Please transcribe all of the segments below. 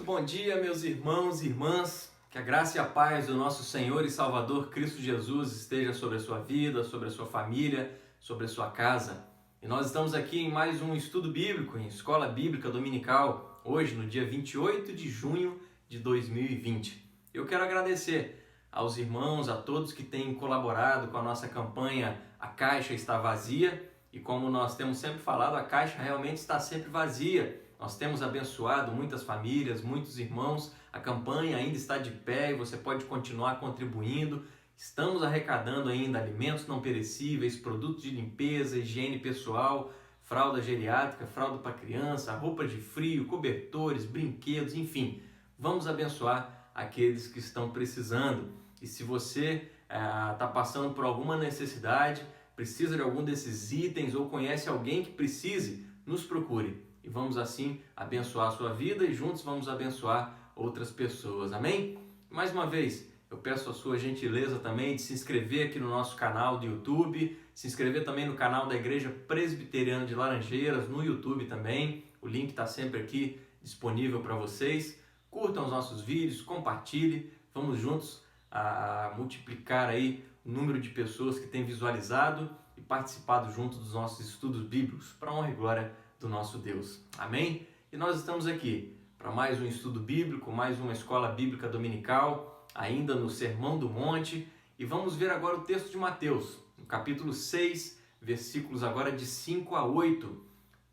bom dia, meus irmãos e irmãs. Que a graça e a paz do nosso Senhor e Salvador Cristo Jesus esteja sobre a sua vida, sobre a sua família, sobre a sua casa. E nós estamos aqui em mais um estudo bíblico, em Escola Bíblica Dominical, hoje no dia 28 de junho de 2020. Eu quero agradecer aos irmãos, a todos que têm colaborado com a nossa campanha A Caixa Está Vazia. E como nós temos sempre falado, a caixa realmente está sempre vazia. Nós temos abençoado muitas famílias, muitos irmãos, a campanha ainda está de pé e você pode continuar contribuindo. Estamos arrecadando ainda alimentos não perecíveis, produtos de limpeza, higiene pessoal, fralda geriátrica, fralda para criança, roupa de frio, cobertores, brinquedos, enfim. Vamos abençoar aqueles que estão precisando. E se você está passando por alguma necessidade, precisa de algum desses itens ou conhece alguém que precise, nos procure. E vamos assim abençoar a sua vida e juntos vamos abençoar outras pessoas. Amém? Mais uma vez, eu peço a sua gentileza também de se inscrever aqui no nosso canal do YouTube, se inscrever também no canal da Igreja Presbiteriana de Laranjeiras, no YouTube também. O link está sempre aqui disponível para vocês. Curtam os nossos vídeos, compartilhem. Vamos juntos a multiplicar aí o número de pessoas que têm visualizado e participado junto dos nossos estudos bíblicos, para a honra e glória do nosso Deus. Amém? E nós estamos aqui para mais um estudo bíblico, mais uma escola bíblica dominical, ainda no Sermão do Monte, e vamos ver agora o texto de Mateus, no capítulo 6, versículos agora de 5 a 8. O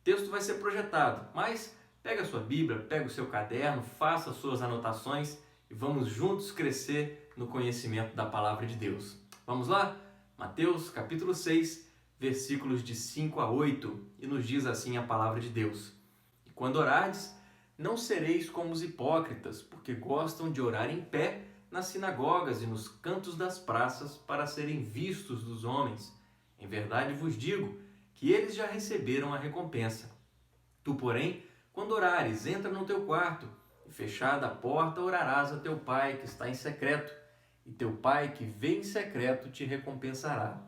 texto vai ser projetado, mas pega a sua Bíblia, pega o seu caderno, faça as suas anotações e vamos juntos crescer no conhecimento da palavra de Deus. Vamos lá? Mateus, capítulo 6, versículos de 5 a 8, e nos diz assim a palavra de Deus. E quando orardes, não sereis como os hipócritas, porque gostam de orar em pé nas sinagogas e nos cantos das praças para serem vistos dos homens. Em verdade vos digo que eles já receberam a recompensa. Tu, porém, quando orares, entra no teu quarto, e fechada a porta orarás a teu pai que está em secreto, e teu pai que vê em secreto te recompensará.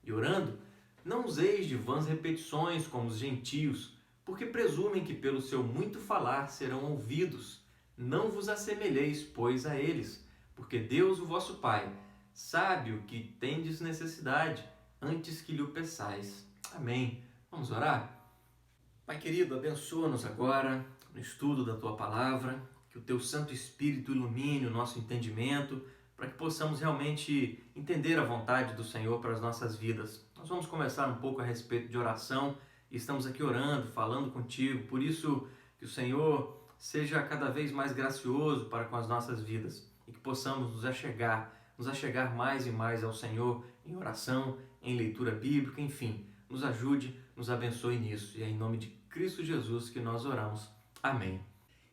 E orando, não useis de vãs repetições como os gentios, porque presumem que pelo seu muito falar serão ouvidos. Não vos assemelheis, pois, a eles, porque Deus, o vosso Pai, sabe o que tendes necessidade, antes que lhe o peçais. Amém. Vamos orar? Pai querido, abençoa-nos agora no estudo da Tua Palavra, que o Teu Santo Espírito ilumine o nosso entendimento, para que possamos realmente entender a vontade do Senhor para as nossas vidas. Nós vamos conversar um pouco a respeito de oração e estamos aqui orando, falando contigo. Por isso, que o Senhor seja cada vez mais gracioso para com as nossas vidas e que possamos nos achegar mais e mais ao Senhor em oração, em leitura bíblica, enfim. Nos ajude, nos abençoe nisso. E é em nome de Cristo Jesus que nós oramos. Amém.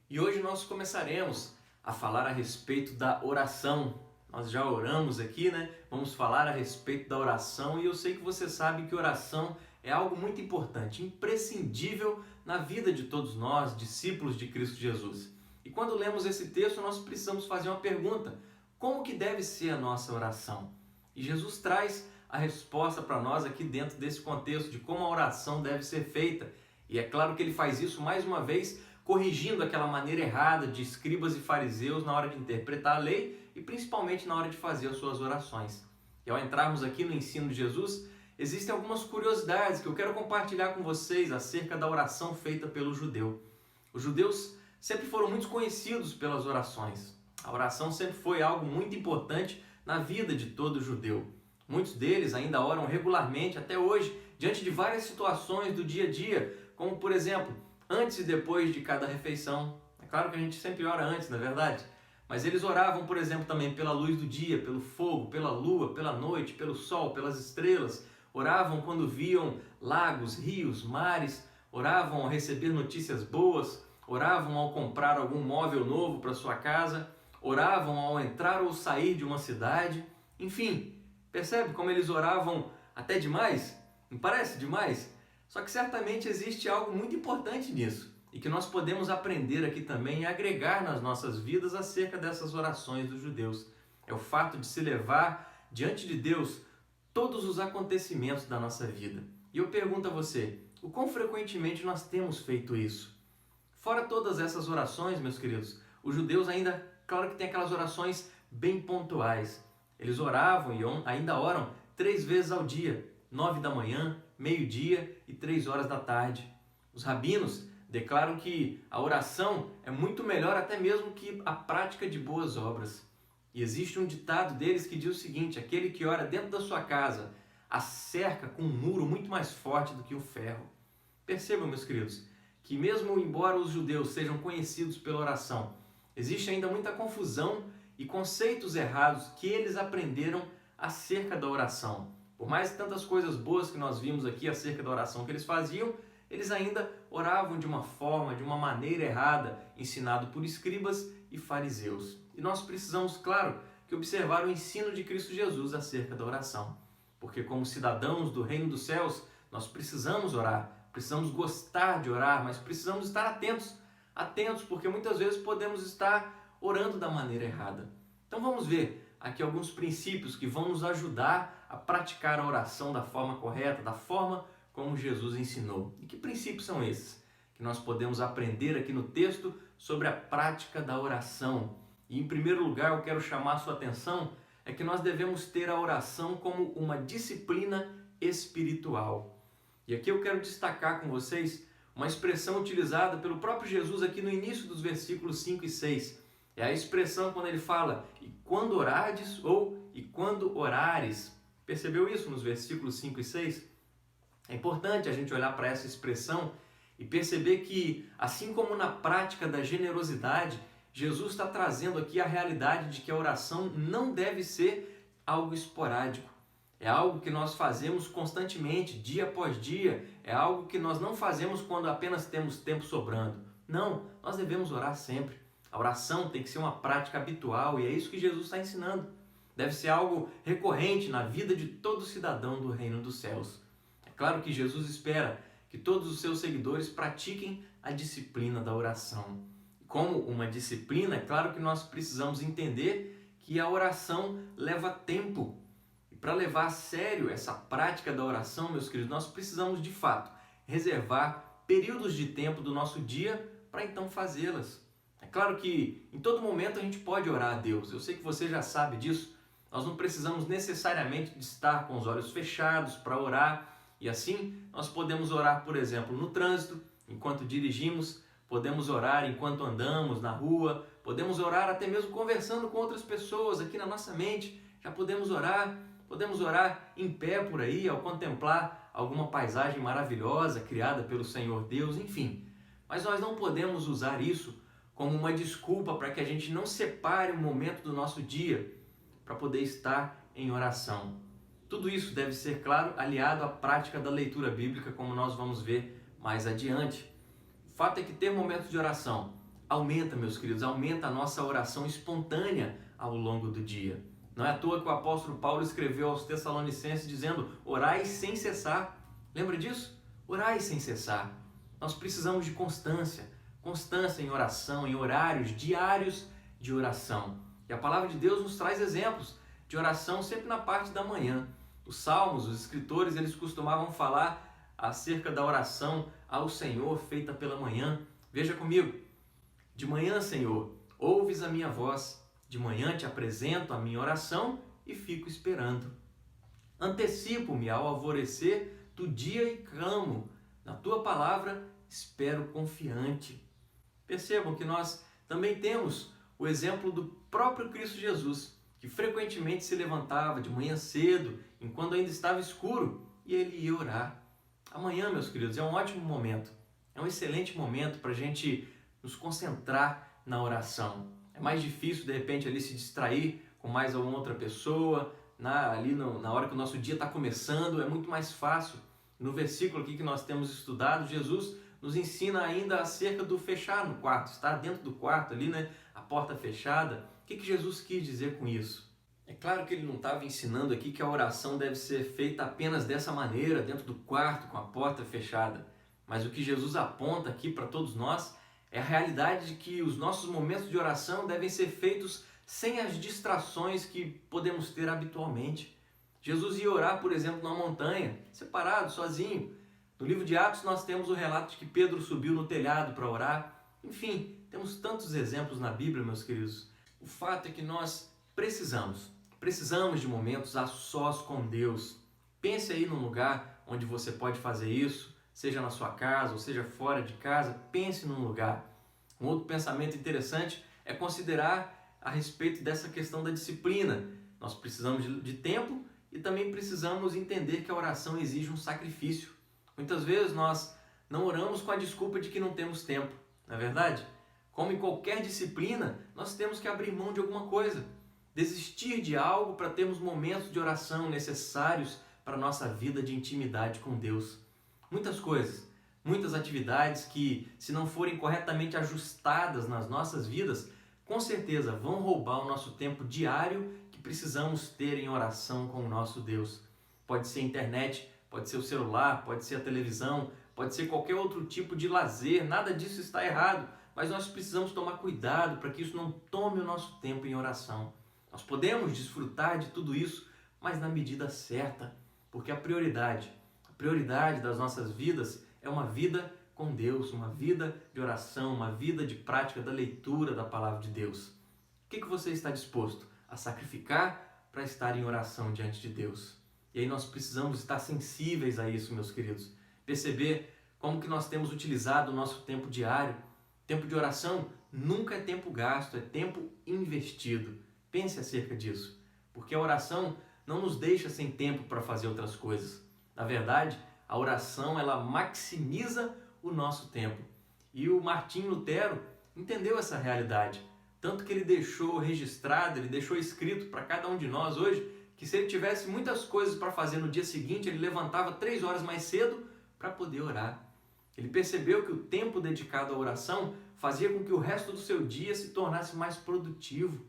E hoje nós começaremos a falar a respeito da oração. Nós já oramos aqui, né? Vamos falar a respeito da oração e eu sei que você sabe que oração é algo muito importante, imprescindível na vida de todos nós, discípulos de Cristo Jesus. E quando lemos esse texto, nós precisamos fazer uma pergunta: como que deve ser a nossa oração? E Jesus traz a resposta para nós aqui dentro desse contexto de como a oração deve ser feita. E é claro que ele faz isso mais uma vez corrigindo aquela maneira errada de escribas e fariseus na hora de interpretar a lei e principalmente na hora de fazer as suas orações. E ao entrarmos aqui no ensino de Jesus, existem algumas curiosidades que eu quero compartilhar com vocês acerca da oração feita pelo judeu. Os judeus sempre foram muito conhecidos pelas orações. A oração sempre foi algo muito importante na vida de todo judeu. Muitos deles ainda oram regularmente até hoje, diante de várias situações do dia a dia, como por exemplo, antes e depois de cada refeição. É claro que a gente sempre ora antes, não é verdade? Mas eles oravam, por exemplo, também pela luz do dia, pelo fogo, pela lua, pela noite, pelo sol, pelas estrelas. Oravam quando viam lagos, rios, mares. Oravam ao receber notícias boas. Oravam ao comprar algum móvel novo para sua casa. Oravam ao entrar ou sair de uma cidade. Enfim, percebe como eles oravam até demais? Não parece demais? Só que certamente existe algo muito importante nisso e que nós podemos aprender aqui também e agregar nas nossas vidas acerca dessas orações dos judeus. É o fato de se levar diante de Deus todos os acontecimentos da nossa vida. E eu pergunto a você, o quão frequentemente nós temos feito isso? Fora todas essas orações, meus queridos, os judeus ainda, claro que tem aquelas orações bem pontuais. Eles oravam e ainda oram 3 vezes ao dia, 9 da manhã, meio-dia e 3 horas da tarde. Os rabinos declaram que a oração é muito melhor até mesmo que a prática de boas obras. E existe um ditado deles que diz o seguinte: aquele que ora dentro da sua casa a cerca com um muro muito mais forte do que o ferro. Percebam, meus queridos, que mesmo embora os judeus sejam conhecidos pela oração, existe ainda muita confusão e conceitos errados que eles aprenderam acerca da oração. Por mais tantas coisas boas que nós vimos aqui acerca da oração que eles faziam, eles ainda oravam de uma forma, de uma maneira errada, ensinado por escribas e fariseus. E nós precisamos, claro, que observar o ensino de Cristo Jesus acerca da oração. Porque como cidadãos do reino dos céus, nós precisamos orar, precisamos gostar de orar, mas precisamos estar atentos, porque muitas vezes podemos estar orando da maneira errada. Então vamos ver aqui alguns princípios que vão nos ajudar a praticar a oração da forma correta, da forma como Jesus ensinou. E que princípios são esses que nós podemos aprender aqui no texto sobre a prática da oração? E em primeiro lugar, eu quero chamar a sua atenção é que nós devemos ter a oração como uma disciplina espiritual. E aqui eu quero destacar com vocês uma expressão utilizada pelo próprio Jesus aqui no início dos versículos 5 e 6. É a expressão quando ele fala, e quando orardes ou e quando orares. Percebeu isso nos versículos 5 e 6? É importante a gente olhar para essa expressão e perceber que, assim como na prática da generosidade, Jesus está trazendo aqui a realidade de que a oração não deve ser algo esporádico. É algo que nós fazemos constantemente, dia após dia. É algo que nós não fazemos quando apenas temos tempo sobrando. Não, nós devemos orar sempre. A oração tem que ser uma prática habitual e é isso que Jesus está ensinando. Deve ser algo recorrente na vida de todo cidadão do reino dos céus. É claro que Jesus espera que todos os seus seguidores pratiquem a disciplina da oração. Como uma disciplina, é claro que nós precisamos entender que a oração leva tempo. E para levar a sério essa prática da oração, meus queridos, nós precisamos de fato reservar períodos de tempo do nosso dia para então fazê-las. É claro que em todo momento a gente pode orar a Deus. Eu sei que você já sabe disso. Nós não precisamos necessariamente de estar com os olhos fechados para orar. E assim, nós podemos orar, por exemplo, no trânsito, enquanto dirigimos, podemos orar enquanto andamos na rua, podemos orar até mesmo conversando com outras pessoas aqui na nossa mente. Já podemos orar em pé por aí, ao contemplar alguma paisagem maravilhosa criada pelo Senhor Deus, enfim. Mas nós não podemos usar isso como uma desculpa para que a gente não separe um momento do nosso dia para poder estar em oração. Tudo isso deve ser, claro, aliado à prática da leitura bíblica, como nós vamos ver mais adiante. O fato é que ter momentos de oração aumenta, meus queridos, aumenta a nossa oração espontânea ao longo do dia. Não é à toa que o apóstolo Paulo escreveu aos Tessalonicenses dizendo: orai sem cessar. Lembra disso? Orai sem cessar. Nós precisamos de constância em oração, em horários diários de oração. E a palavra de Deus nos traz exemplos de oração sempre na parte da manhã. Os salmos, os escritores, eles costumavam falar acerca da oração ao Senhor feita pela manhã. Veja comigo. De manhã, Senhor, ouves a minha voz. De manhã te apresento a minha oração e fico esperando. Antecipo-me ao alvorecer do dia e clamo. Na tua palavra espero confiante. Percebam que nós também temos o exemplo do próprio Cristo Jesus, que frequentemente se levantava de manhã cedo, enquanto ainda estava escuro, e ele ia orar. Amanhã, meus queridos, é um ótimo momento, é um excelente momento para a gente nos concentrar na oração. É mais difícil, de repente, ali se distrair com mais alguma outra pessoa, na hora que o nosso dia está começando, é muito mais fácil. No versículo aqui que nós temos estudado, Jesus nos ensina ainda acerca do fechar no quarto, estar dentro do quarto ali, a porta fechada. O que Jesus quis dizer com isso? É claro que ele não estava ensinando aqui que a oração deve ser feita apenas dessa maneira, dentro do quarto, com a porta fechada. Mas o que Jesus aponta aqui para todos nós é a realidade de que os nossos momentos de oração devem ser feitos sem as distrações que podemos ter habitualmente. Jesus ia orar, por exemplo, numa montanha, separado, sozinho. No livro de Atos nós temos o relato de que Pedro subiu no telhado para orar. Enfim, temos tantos exemplos na Bíblia, meus queridos. O fato é que nós precisamos de momentos a sós com Deus. Pense aí num lugar onde você pode fazer isso, seja na sua casa ou seja fora de casa, pense num lugar. Um outro pensamento interessante é considerar a respeito dessa questão da disciplina. Nós precisamos de tempo e também precisamos entender que a oração exige um sacrifício. Muitas vezes nós não oramos com a desculpa de que não temos tempo, não é verdade? Como em qualquer disciplina, nós temos que abrir mão de alguma coisa, desistir de algo para termos momentos de oração necessários para a nossa vida de intimidade com Deus. Muitas coisas, muitas atividades que, se não forem corretamente ajustadas nas nossas vidas, com certeza vão roubar o nosso tempo diário que precisamos ter em oração com o nosso Deus. Pode ser a internet, pode ser o celular, pode ser a televisão, pode ser qualquer outro tipo de lazer, nada disso está errado, mas nós precisamos tomar cuidado para que isso não tome o nosso tempo em oração. Nós podemos desfrutar de tudo isso, mas na medida certa, porque a prioridade das nossas vidas é uma vida com Deus, uma vida de oração, uma vida de prática da leitura da palavra de Deus. O que você está disposto a sacrificar para estar em oração diante de Deus? E aí nós precisamos estar sensíveis a isso, meus queridos. Perceber como que nós temos utilizado o nosso tempo diário. Tempo de oração nunca é tempo gasto, é tempo investido. Pense acerca disso, porque a oração não nos deixa sem tempo para fazer outras coisas. Na verdade, a oração ela maximiza o nosso tempo. E o Martinho Lutero entendeu essa realidade, tanto que ele deixou registrado, ele deixou escrito para cada um de nós hoje, que se ele tivesse muitas coisas para fazer no dia seguinte, ele levantava 3 horas mais cedo para poder orar. Ele percebeu que o tempo dedicado à oração fazia com que o resto do seu dia se tornasse mais produtivo.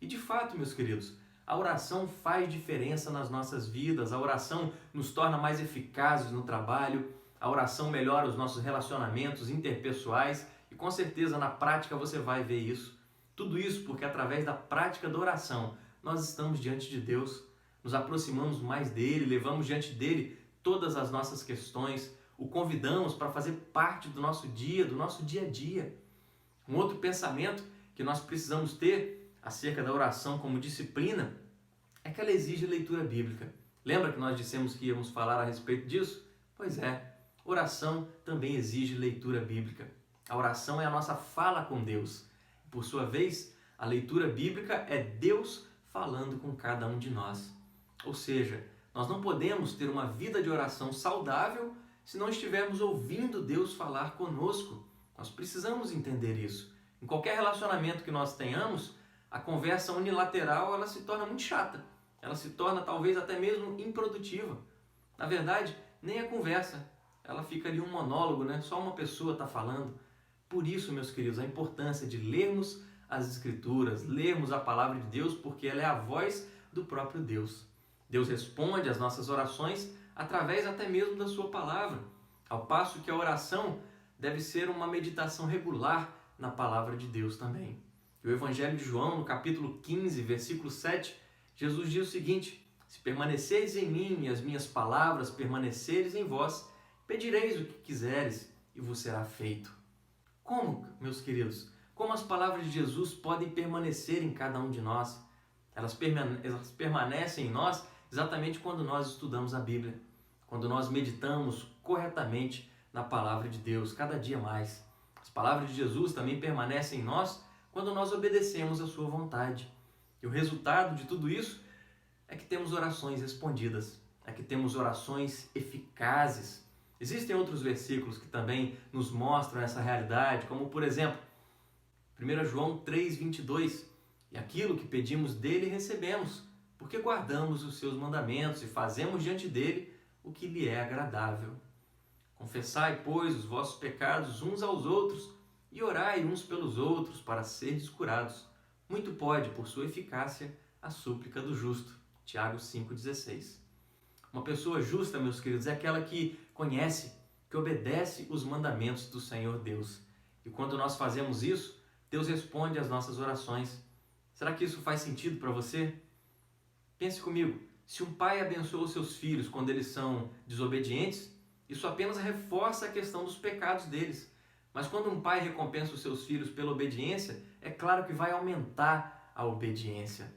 E de fato, meus queridos, a oração faz diferença nas nossas vidas, a oração nos torna mais eficazes no trabalho, a oração melhora os nossos relacionamentos interpessoais e com certeza na prática você vai ver isso. Tudo isso porque através da prática da oração nós estamos diante de Deus, nos aproximamos mais dele, levamos diante dele todas as nossas questões, o convidamos para fazer parte do nosso dia a dia. Um outro pensamento que nós precisamos ter acerca da oração como disciplina é que ela exige leitura bíblica. Lembra que nós dissemos que íamos falar a respeito disso? Pois é, oração também exige leitura bíblica. A oração é a nossa fala com Deus. Por sua vez, a leitura bíblica é Deus falando com cada um de nós. Ou seja, nós não podemos ter uma vida de oração saudável se não estivermos ouvindo Deus falar conosco. Nós precisamos entender isso. Em qualquer relacionamento que nós tenhamos, a conversa unilateral ela se torna muito chata. Ela se torna talvez até mesmo improdutiva. Na verdade, nem a conversa. Ela fica ali um monólogo, né? Só uma pessoa está falando. Por isso, meus queridos, a importância de lermos as Escrituras, lermos a Palavra de Deus, porque ela é a voz do próprio Deus. Deus responde às nossas orações através até mesmo da sua palavra, ao passo que a oração deve ser uma meditação regular na palavra de Deus também. E o Evangelho de João, no capítulo 15, versículo 7, Jesus diz o seguinte: se permaneceres em mim e as minhas palavras permaneceres em vós, pedireis o que quiseres e vos será feito. Como, meus queridos? Como as palavras de Jesus podem permanecer em cada um de nós? Elas permanecem em nós exatamente quando nós estudamos a Bíblia, quando nós meditamos corretamente na palavra de Deus, cada dia mais. As palavras de Jesus também permanecem em nós quando nós obedecemos a sua vontade. E o resultado de tudo isso é que temos orações respondidas, é que temos orações eficazes. Existem outros versículos que também nos mostram essa realidade, como por exemplo, 1 João 3,22, e aquilo que pedimos dele recebemos, porque guardamos os seus mandamentos e fazemos diante dele o que lhe é agradável. Confessai, pois, os vossos pecados uns aos outros e orai uns pelos outros para serdes curados. Muito pode, por sua eficácia, a súplica do justo. Tiago 5,16. Uma pessoa justa, meus queridos, é aquela que conhece, que obedece os mandamentos do Senhor Deus. E quando nós fazemos isso, Deus responde às nossas orações. Será que isso faz sentido para você? Pense comigo, se um pai abençoa os seus filhos quando eles são desobedientes, isso apenas reforça a questão dos pecados deles. Mas quando um pai recompensa os seus filhos pela obediência, é claro que vai aumentar a obediência.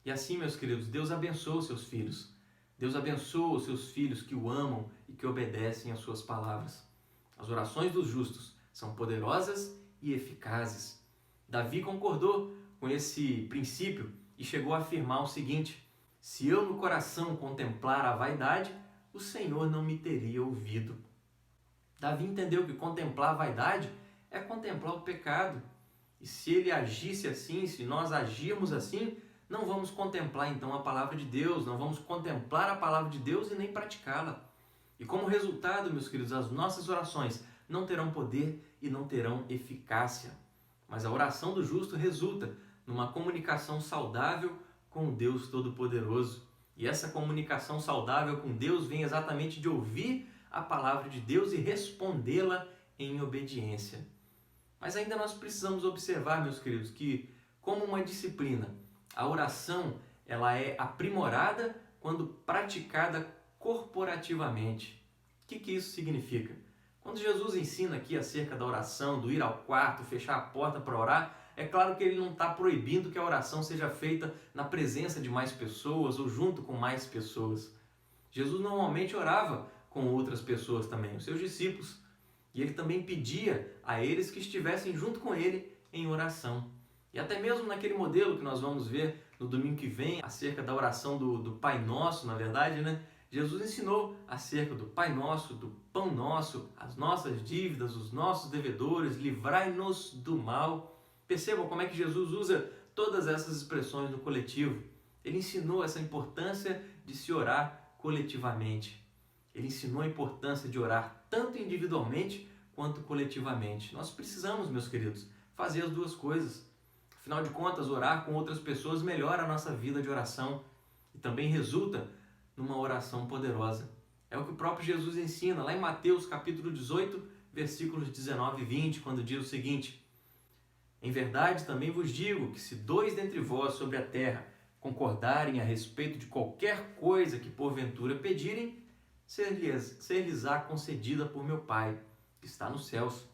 E assim, meus queridos, Deus abençoa os seus filhos. Deus abençoa os seus filhos que o amam e que obedecem às suas palavras. As orações dos justos são poderosas e eficazes. Davi concordou com esse princípio e chegou a afirmar o seguinte: se eu no coração contemplar a vaidade, o Senhor não me teria ouvido. Davi entendeu que contemplar a vaidade é contemplar o pecado. E se ele agisse assim, se nós agirmos assim, não vamos contemplar então a palavra de Deus, não vamos contemplar a palavra de Deus e nem praticá-la. E como resultado, meus queridos, as nossas orações não terão poder e não terão eficácia. Mas a oração do justo resulta numa comunicação saudável com o Deus Todo-Poderoso. E essa comunicação saudável com Deus vem exatamente de ouvir a palavra de Deus e respondê-la em obediência. Mas ainda nós precisamos observar, meus queridos, que como uma disciplina, a oração ela é aprimorada quando praticada corporativamente. O que isso significa? Quando Jesus ensina aqui acerca da oração, do ir ao quarto, fechar a porta para orar, é claro que ele não está proibindo que a oração seja feita na presença de mais pessoas ou junto com mais pessoas. Jesus normalmente orava com outras pessoas também, os seus discípulos. E ele também pedia a eles que estivessem junto com ele em oração. E até mesmo naquele modelo que nós vamos ver no domingo que vem, acerca da oração do Pai Nosso, na verdade, né? Jesus ensinou acerca do Pai Nosso, do Pão Nosso, as nossas dívidas, os nossos devedores, livrai-nos do mal. Percebam como é que Jesus usa todas essas expressões no coletivo. Ele ensinou essa importância de se orar coletivamente. Ele ensinou a importância de orar tanto individualmente quanto coletivamente. Nós precisamos, meus queridos, fazer as duas coisas. Afinal de contas, orar com outras pessoas melhora a nossa vida de oração e também resulta numa oração poderosa. É o que o próprio Jesus ensina lá em Mateus capítulo 18, versículos 19 e 20, quando diz o seguinte: em verdade também vos digo que se 2 dentre vós sobre a terra concordarem a respeito de qualquer coisa que porventura pedirem, ser-lhes-á concedida por meu Pai, que está nos céus.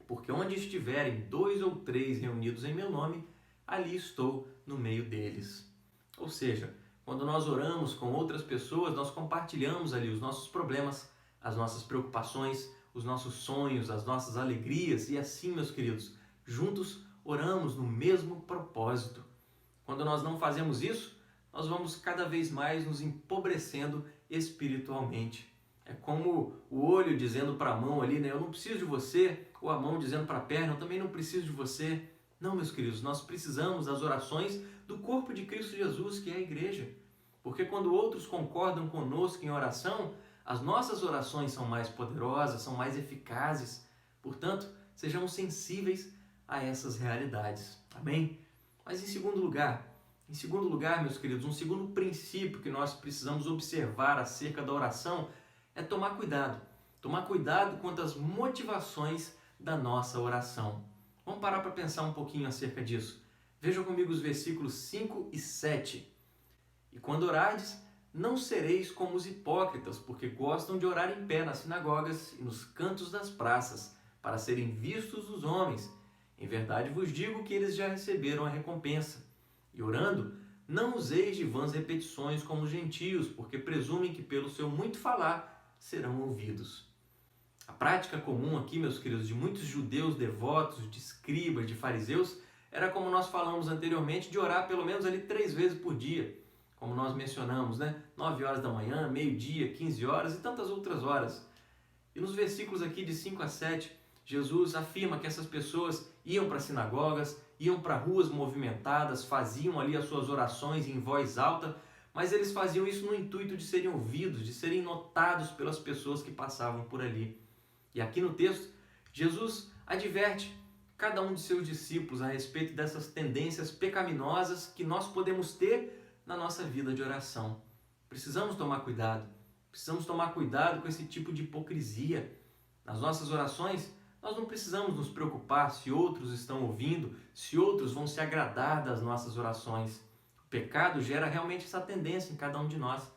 Porque onde estiverem 2 ou 3 reunidos em meu nome, ali estou no meio deles. Ou seja, quando nós oramos com outras pessoas, nós compartilhamos ali os nossos problemas, as nossas preocupações, os nossos sonhos, as nossas alegrias e assim, meus queridos, juntos oramos no mesmo propósito. Quando nós não fazemos isso, nós vamos cada vez mais nos empobrecendo espiritualmente. É como o olho dizendo para a mão ali, né? Eu não preciso de você, ou a mão dizendo para a perna, eu também não preciso de você. Não, meus queridos, nós precisamos das orações do corpo de Cristo Jesus, que é a igreja. Porque quando outros concordam conosco em oração, as nossas orações são mais poderosas, são mais eficazes. Portanto, sejamos sensíveis a essas realidades. Amém? Mas em segundo lugar, meus queridos, um segundo princípio que nós precisamos observar acerca da oração é tomar cuidado. Tomar cuidado quanto às motivações da nossa oração. Vamos parar para pensar um pouquinho acerca disso. Vejam comigo os versículos 5 e 7. E quando orardes, não sereis como os hipócritas, porque gostam de orar em pé nas sinagogas e nos cantos das praças, para serem vistos dos homens. Em verdade vos digo que eles já receberam a recompensa. E orando, não useis de vãs repetições como os gentios, porque presumem que pelo seu muito falar serão ouvidos. A prática comum aqui, meus queridos, de muitos judeus devotos, de escribas, de fariseus, era como nós falamos anteriormente, de orar pelo menos ali 3 vezes por dia. Como nós mencionamos, né? 9 horas da manhã, meio-dia, 15 horas e tantas outras horas. E nos versículos aqui de 5 a 7, Jesus afirma que essas pessoas iam para sinagogas, iam para ruas movimentadas, faziam ali as suas orações em voz alta, mas eles faziam isso no intuito de serem ouvidos, de serem notados pelas pessoas que passavam por ali. E aqui no texto, Jesus adverte cada um de seus discípulos a respeito dessas tendências pecaminosas que nós podemos ter na nossa vida de oração. Precisamos tomar cuidado com esse tipo de hipocrisia. Nas nossas orações, nós não precisamos nos preocupar se outros estão ouvindo, se outros vão se agradar das nossas orações. O pecado gera realmente essa tendência em cada um de nós.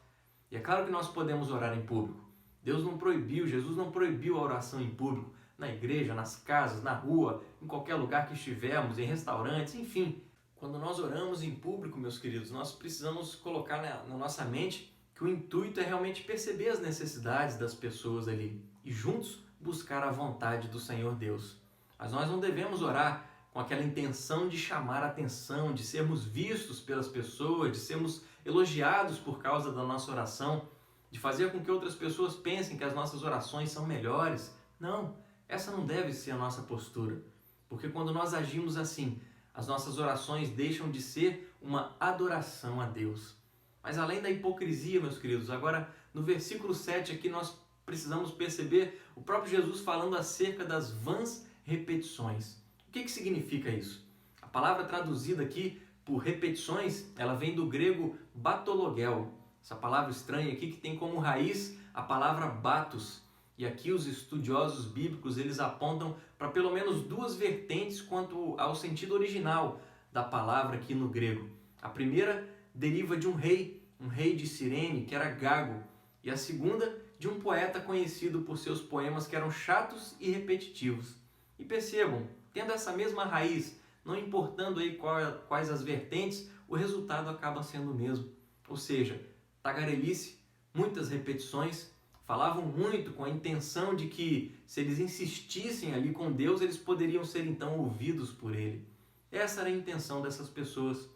E é claro que nós podemos orar em público. Deus não proibiu, Jesus não proibiu a oração em público. na igreja, nas casas, na rua, em qualquer lugar que estivermos, em restaurantes, enfim. Quando nós oramos em público, meus queridos, nós precisamos colocar na nossa mente que o intuito é realmente perceber as necessidades das pessoas ali e juntos buscar a vontade do Senhor Deus. Mas nós não devemos orar com aquela intenção de chamar a atenção, de sermos vistos pelas pessoas, de sermos elogiados por causa da nossa oração, de fazer com que outras pessoas pensem que as nossas orações são melhores. Não, essa não deve ser a nossa postura, porque quando nós agimos assim, as nossas orações deixam de ser uma adoração a Deus. Mas além da hipocrisia, meus queridos, agora no versículo 7 aqui nós precisamos perceber o próprio Jesus falando acerca das vãs repetições. O que significa isso? A palavra traduzida aqui por repetições, ela vem do grego batologel, essa palavra estranha aqui que tem como raiz a palavra batos. E aqui os estudiosos bíblicos eles apontam para pelo menos duas vertentes quanto ao sentido original da palavra aqui no grego. A primeira deriva de um rei de Cirene, que era Gago, e a segunda de um poeta conhecido por seus poemas que eram chatos e repetitivos. E percebam, tendo essa mesma raiz, não importando aí quais as vertentes, o resultado acaba sendo o mesmo. Ou seja, tagarelice, muitas repetições, falavam muito com a intenção de que, se eles insistissem ali com Deus, eles poderiam ser então ouvidos por Ele. Essa era a intenção dessas pessoas.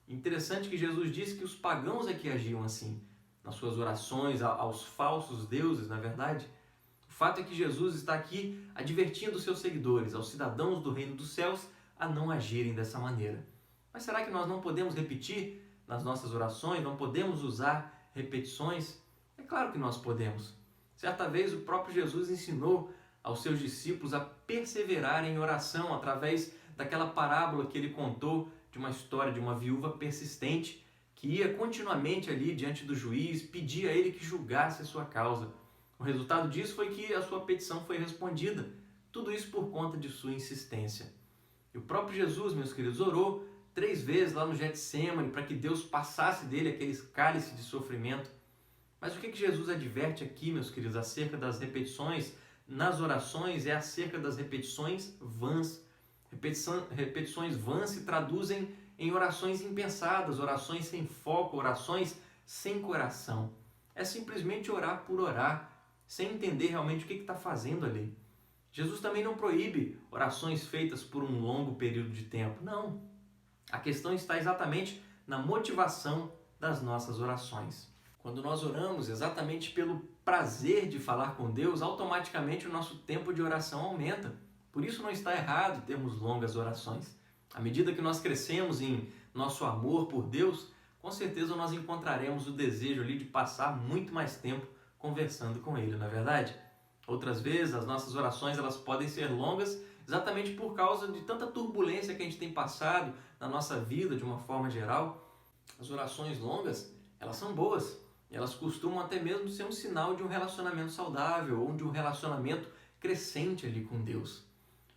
Interessante que Jesus disse que os pagãos é que agiam assim, nas suas orações aos falsos deuses, na verdade. O fato é que Jesus está aqui advertindo os seus seguidores, aos cidadãos do reino dos céus, a não agirem dessa maneira. Mas será que nós não podemos repetir nas nossas orações? Não podemos usar repetições? É claro que nós podemos. Certa vez o próprio Jesus ensinou aos seus discípulos a perseverar em oração através daquela parábola que ele contou de uma história de uma viúva persistente que ia continuamente ali diante do juiz, pedia a ele que julgasse a sua causa. O resultado disso foi que a sua petição foi respondida. Tudo isso por conta de sua insistência. E o próprio Jesus, meus queridos, orou 3 vezes lá no Getsêmani para que Deus passasse dele aquele cálice de sofrimento. Mas o que Jesus adverte aqui, meus queridos, acerca das repetições nas orações é acerca das repetições vãs. Repetições vãs se traduzem em orações impensadas, orações sem foco, orações sem coração. É simplesmente orar por orar, sem entender realmente o que está fazendo ali. Jesus também não proíbe orações feitas por um longo período de tempo. Não. A questão está exatamente na motivação das nossas orações. Quando nós oramos exatamente pelo prazer de falar com Deus, automaticamente o nosso tempo de oração aumenta. Por isso não está errado termos longas orações. À medida que nós crescemos em nosso amor por Deus, com certeza nós encontraremos o desejo ali de passar muito mais tempo conversando com Ele, não é verdade? Outras vezes as nossas orações elas podem ser longas exatamente por causa de tanta turbulência que a gente tem passado na nossa vida de uma forma geral. As orações longas, elas são boas. Elas costumam até mesmo ser um sinal de um relacionamento saudável ou de um relacionamento crescente ali com Deus.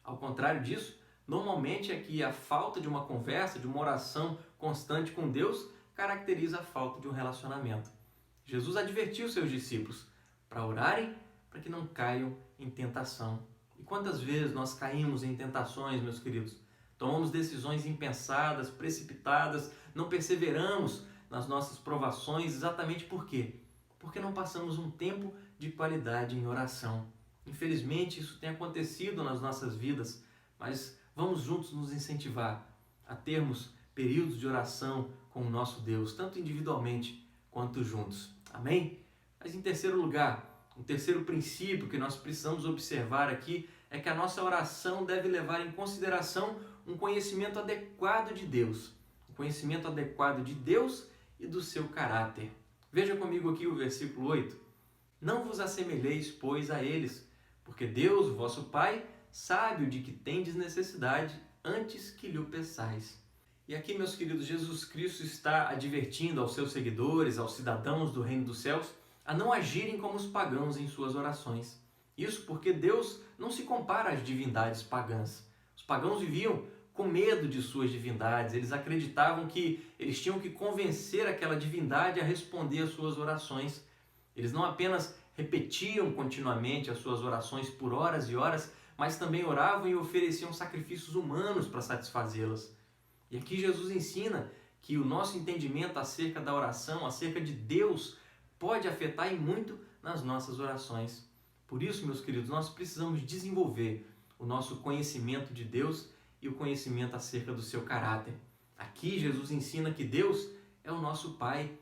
Ao contrário disso, normalmente é que a falta de uma conversa, de uma oração constante com Deus, caracteriza a falta de um relacionamento. Jesus advertiu seus discípulos para orarem para que não caiam em tentação. E quantas vezes nós caímos em tentações, meus queridos? Tomamos decisões impensadas, precipitadas, não perseveramos nas nossas provações, exatamente por quê? Porque não passamos um tempo de qualidade em oração. Infelizmente, isso tem acontecido nas nossas vidas, mas vamos juntos nos incentivar a termos períodos de oração com o nosso Deus, tanto individualmente quanto juntos. Amém? Mas em terceiro lugar, o terceiro princípio que nós precisamos observar aqui é que a nossa oração deve levar em consideração um conhecimento adequado de Deus. Um conhecimento adequado de Deus e do seu caráter. Veja comigo aqui o versículo 8. Não vos assemelheis, pois, a eles, porque Deus, o vosso Pai, sabe o de que tendes necessidade antes que lhe o peçais. E aqui, meus queridos, Jesus Cristo está advertindo aos seus seguidores, aos cidadãos do reino dos céus, a não agirem como os pagãos em suas orações. Isso porque Deus não se compara às divindades pagãs. Os pagãos viviam com medo de suas divindades, eles acreditavam que eles tinham que convencer aquela divindade a responder às suas orações. Eles não apenas repetiam continuamente as suas orações por horas e horas, mas também oravam e ofereciam sacrifícios humanos para satisfazê-las. E aqui Jesus ensina que o nosso entendimento acerca da oração, acerca de Deus, pode afetar e muito nas nossas orações. Por isso, meus queridos, nós precisamos desenvolver o nosso conhecimento de Deus e o conhecimento acerca do seu caráter. Aqui Jesus ensina que Deus é o nosso Pai.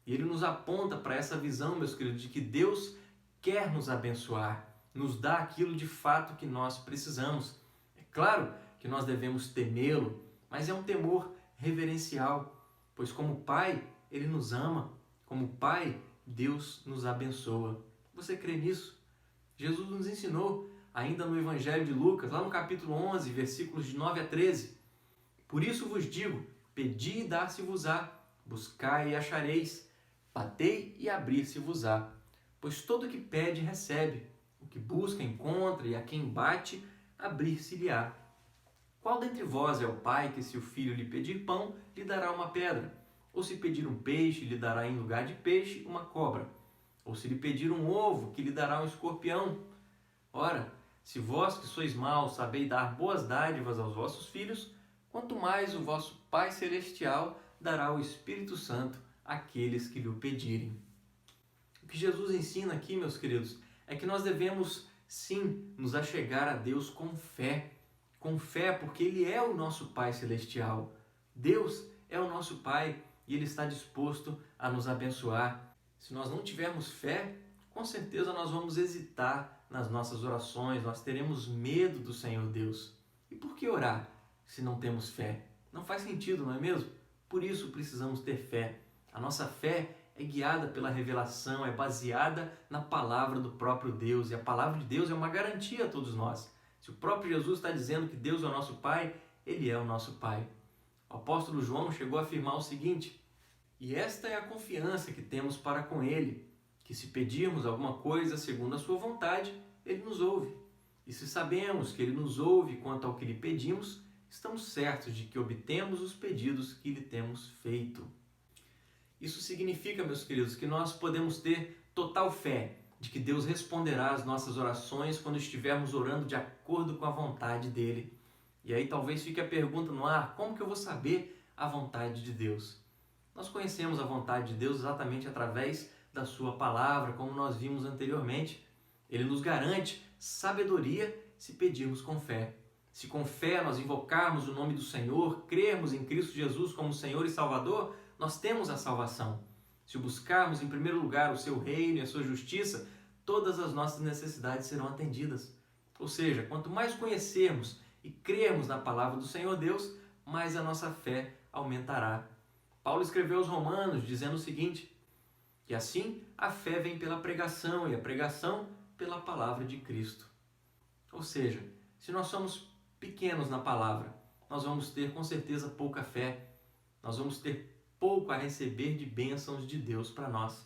E Ele nos aponta para essa visão, meus queridos, de que Deus quer nos abençoar, nos dá aquilo de fato que nós precisamos. É claro que nós devemos temê-lo, mas é um temor reverencial, pois como Pai, Ele nos ama, como Pai, Deus nos abençoa. Você crê nisso? Jesus nos ensinou, ainda no Evangelho de Lucas, lá no capítulo 11, versículos de 9 a 13. Por isso vos digo, pedi e dar-se-vos-á, buscai e achareis, batei e abrir-se-vos-á. Pois todo o que pede, recebe, o que busca, encontra, e a quem bate, abrir-se-lhe-á. Qual dentre vós é o pai que, se o filho lhe pedir pão, lhe dará uma pedra? Ou se pedir um peixe, lhe dará em lugar de peixe uma cobra? Ou se lhe pedir um ovo, que lhe dará um escorpião? Ora, se vós que sois maus sabeis dar boas dádivas aos vossos filhos, quanto mais o vosso Pai Celestial dará o Espírito Santo àqueles que lhe o pedirem. O que Jesus ensina aqui, meus queridos, é que nós devemos sim nos achegar a Deus com fé. Com fé, porque Ele é o nosso Pai Celestial. Deus é o nosso Pai e Ele está disposto a nos abençoar. Se nós não tivermos fé, com certeza nós vamos hesitar nas nossas orações, nós teremos medo do Senhor Deus. E por que orar se não temos fé? Não faz sentido, não é mesmo? Por isso precisamos ter fé. A nossa fé é guiada pela revelação, é baseada na palavra do próprio Deus. E a palavra de Deus é uma garantia a todos nós. Se o próprio Jesus está dizendo que Deus é o nosso Pai, Ele é o nosso Pai. O apóstolo João chegou a afirmar o seguinte: e esta é a confiança que temos para com Ele, que se pedirmos alguma coisa segundo a sua vontade, Ele nos ouve. E se sabemos que Ele nos ouve quanto ao que lhe pedimos, estamos certos de que obtemos os pedidos que lhe temos feito. Isso significa, meus queridos, que nós podemos ter total fé de que Deus responderá às nossas orações quando estivermos orando de acordo com a vontade dEle. E aí talvez fique a pergunta no ar: como que eu vou saber a vontade de Deus? Nós conhecemos a vontade de Deus exatamente através da sua palavra, como nós vimos anteriormente. Ele nos garante sabedoria se pedirmos com fé. Se com fé nós invocarmos o nome do Senhor, crermos em Cristo Jesus como Senhor e Salvador, nós temos a salvação. Se buscarmos em primeiro lugar o seu reino e a sua justiça, todas as nossas necessidades serão atendidas. Ou seja, quanto mais conhecermos e crermos na palavra do Senhor Deus, mais a nossa fé aumentará. Paulo escreveu aos Romanos dizendo o seguinte: que assim a fé vem pela pregação e a pregação pela palavra de Cristo. Ou seja, se nós somos pequenos na palavra, nós vamos ter com certeza pouca fé, nós vamos ter pouco a receber de bênçãos de Deus para nós.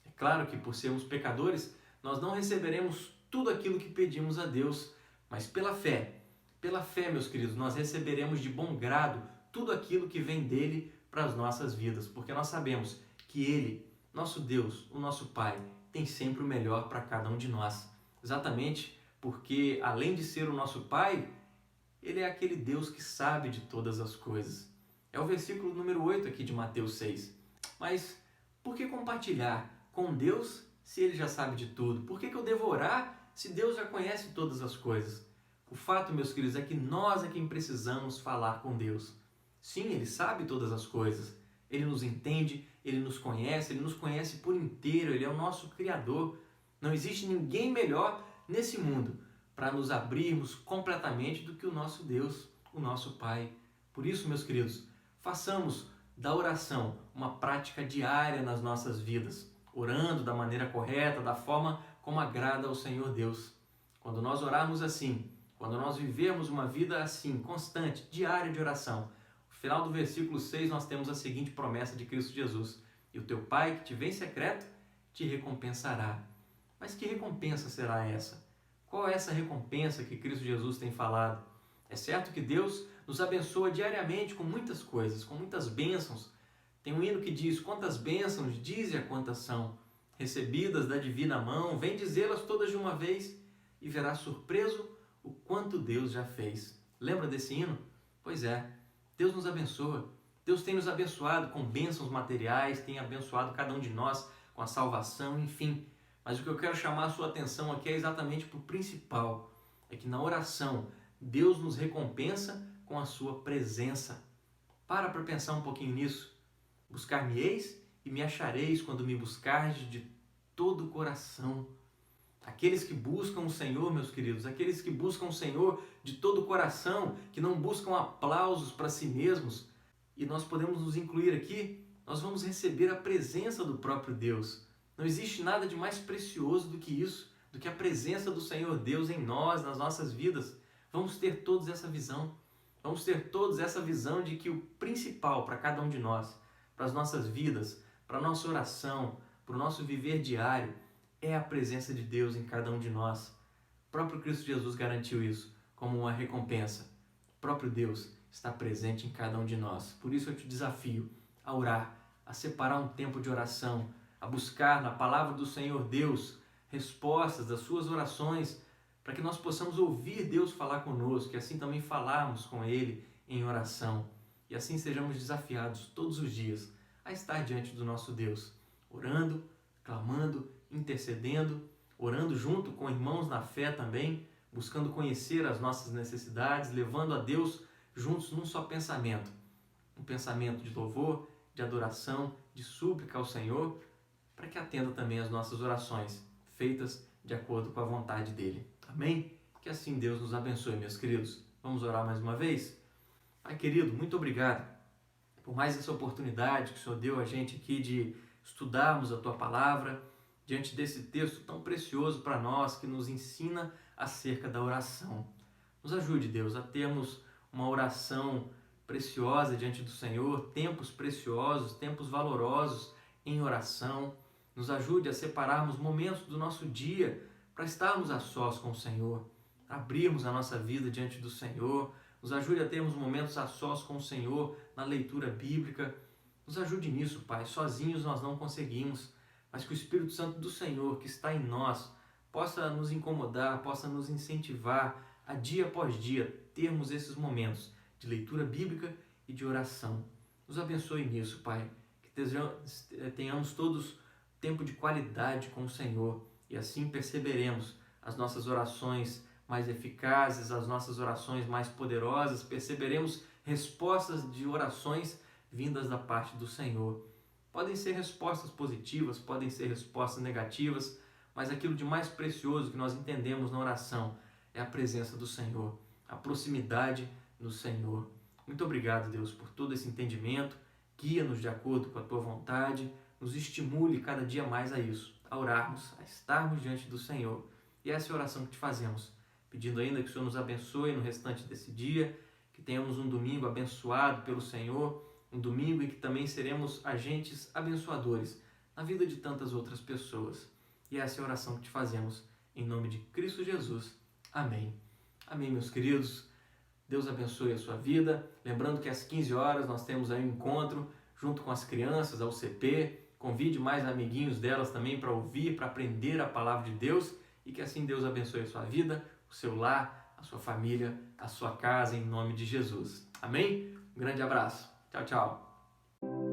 É claro que por sermos pecadores, nós não receberemos tudo aquilo que pedimos a Deus, mas pela fé, meus queridos, nós receberemos de bom grado tudo aquilo que vem dele para as nossas vidas, porque nós sabemos que Ele, nosso Deus, o nosso Pai, tem sempre o melhor para cada um de nós. Exatamente porque, além de ser o nosso Pai, Ele é aquele Deus que sabe de todas as coisas. É o versículo número 8 aqui de Mateus 6. Mas por que compartilhar com Deus se Ele já sabe de tudo? Por que eu devo orar se Deus já conhece todas as coisas? O fato, meus queridos, é que nós é quem precisamos falar com Deus. Sim, Ele sabe todas as coisas. Ele nos entende, Ele nos conhece por inteiro, Ele é o nosso Criador. Não existe ninguém melhor nesse mundo para nos abrirmos completamente do que o nosso Deus, o nosso Pai. Por isso, meus queridos, façamos da oração uma prática diária nas nossas vidas, orando da maneira correta, da forma como agrada ao Senhor Deus. Quando nós orarmos assim, quando nós vivermos uma vida assim, constante, diária de oração, no final do versículo 6 nós temos a seguinte promessa de Cristo Jesus: e o teu Pai que te vê em secreto te recompensará. Mas que recompensa será essa? Qual é essa recompensa que Cristo Jesus tem falado? É certo que Deus nos abençoa diariamente com muitas coisas, com muitas bênçãos. Tem um hino que diz: quantas bênçãos, dize a quantas são, recebidas da divina mão, vem dizê-las todas de uma vez, e verás surpreso o quanto Deus já fez. Lembra desse hino? Pois é, Deus nos abençoa. Deus tem nos abençoado com bênçãos materiais, tem abençoado cada um de nós com a salvação, enfim. Mas o que eu quero chamar a sua atenção aqui é exatamente para o principal. É que na oração, Deus nos recompensa com a sua presença. Para pensar um pouquinho nisso. Buscar-me-eis e me achareis quando me buscardes de todo o coração. Aqueles que buscam o Senhor, meus queridos, aqueles que buscam o Senhor de todo o coração, que não buscam aplausos para si mesmos, e nós podemos nos incluir aqui, nós vamos receber a presença do próprio Deus. Não existe nada de mais precioso do que isso, do que a presença do Senhor Deus em nós, nas nossas vidas. Vamos ter todos essa visão. Vamos ter todos essa visão de que o principal para cada um de nós, para as nossas vidas, para a nossa oração, para o nosso viver diário, é a presença de Deus em cada um de nós. O próprio Cristo Jesus garantiu isso como uma recompensa. O próprio Deus está presente em cada um de nós. Por isso eu te desafio a orar, a separar um tempo de oração, a buscar na palavra do Senhor Deus respostas das suas orações, para que nós possamos ouvir Deus falar conosco e assim também falarmos com Ele em oração. E assim sejamos desafiados todos os dias a estar diante do nosso Deus, orando, clamando, intercedendo, orando junto com irmãos na fé também, buscando conhecer as nossas necessidades, levando a Deus juntos num só pensamento. Um pensamento de louvor, de adoração, de súplica ao Senhor, para que atenda também as nossas orações, feitas de acordo com a vontade dEle. Amém? Que assim Deus nos abençoe, meus queridos. Vamos orar mais uma vez? Pai querido, muito obrigado por mais essa oportunidade que o Senhor deu a gente aqui de estudarmos a Tua Palavra, diante desse texto tão precioso para nós, que nos ensina acerca da oração. Nos ajude, Deus, a termos uma oração preciosa diante do Senhor, tempos preciosos, tempos valorosos em oração. Nos ajude a separarmos momentos do nosso dia para estarmos a sós com o Senhor, abrirmos a nossa vida diante do Senhor. Nos ajude a termos momentos a sós com o Senhor na leitura bíblica. Nos ajude nisso, Pai. Sozinhos nós não conseguimos, mas que o Espírito Santo do Senhor, que está em nós, possa nos incomodar, possa nos incentivar a dia após dia termos esses momentos de leitura bíblica e de oração. Nos abençoe nisso, Pai. Que tenhamos todos tempo de qualidade com o Senhor e assim perceberemos as nossas orações mais eficazes, as nossas orações mais poderosas, perceberemos respostas de orações vindas da parte do Senhor. Podem ser respostas positivas, podem ser respostas negativas, mas aquilo de mais precioso que nós entendemos na oração é a presença do Senhor, a proximidade do Senhor. Muito obrigado, Deus, por todo esse entendimento. Guia-nos de acordo com a Tua vontade, nos estimule cada dia mais a isso, a orarmos, a estarmos diante do Senhor. E essa é a oração que te fazemos, pedindo ainda que o Senhor nos abençoe no restante desse dia, que tenhamos um domingo abençoado pelo Senhor, um domingo em que também seremos agentes abençoadores na vida de tantas outras pessoas. E essa é a oração que te fazemos, em nome de Cristo Jesus. Amém. Amém, meus queridos. Deus abençoe a sua vida. Lembrando que às 15 horas nós temos aí um encontro junto com as crianças, a UCP. Convide mais amiguinhos delas também para ouvir, para aprender a palavra de Deus e que assim Deus abençoe a sua vida, o seu lar, a sua família, a sua casa, em nome de Jesus. Amém? Um grande abraço. Tchau, tchau.